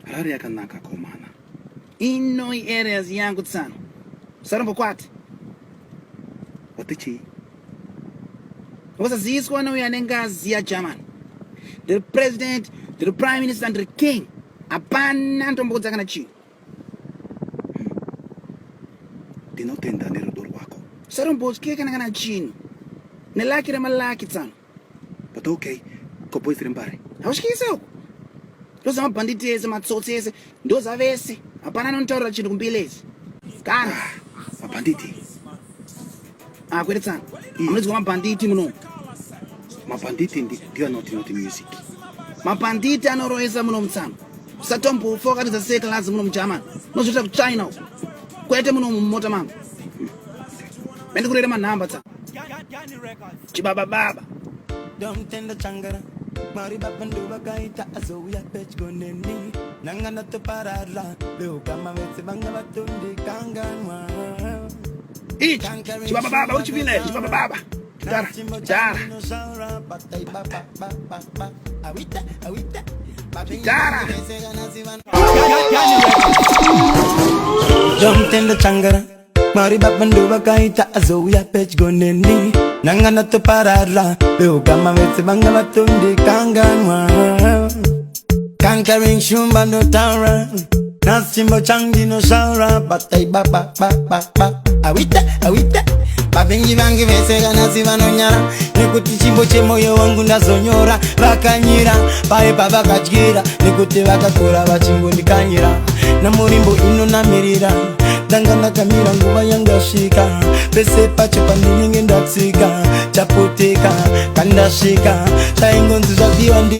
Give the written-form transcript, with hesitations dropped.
Harare yakanaka komana. Ino areas yangu tsano. Sarombo kwati. Watichi. Wasa ziswa na uyanengazi ya German. The president, the prime minister and the king. Apana ntombo zakana chi. Dinotenda nero dor wako. Sarombo kike kana chini. Nelakira malaki tsano. But okay, ko boyfriend bare. Awushikise uko. Those are banditi ese matsotsi ese ndoza vese apana nontaura chintu kumbelezi kana mabanditi kwetetsana munozwa mabanditi muno mabanditi ndio not music mabanditi anoroesa muno mutsano usatombo foka za second muno mujamani nozvita ku China kwete muno mumota mangu bendikurera manhamba tsa chibaba baba domtenda changara Mari babanduba kaita azoya pech goneni nangana to parala leo kama wetse banga batundi kanganwa chibaba baba uchivile chibaba baba dara dara dara domtenda changara Mari babanduba kaita azoya pech goneni nangana to parala leo kama wetse banga batundi kanganwa Conquering shumba no tara Nasimbo changi no shara Batai ba ba ba ba ba Awita Babengi bangi vesega nasiva no nyara Nikuti chimbo che moyo wangu ndazonyora Vakanyira Pae baba kajira Nikuti vakakura vachimbo ndikanyira Na murimbo ino namirira Dangana kamira nguva yangashika Pese pache pandini ngendatsika Chapoteka Kandashika Chaingonzi zvaviwa ndi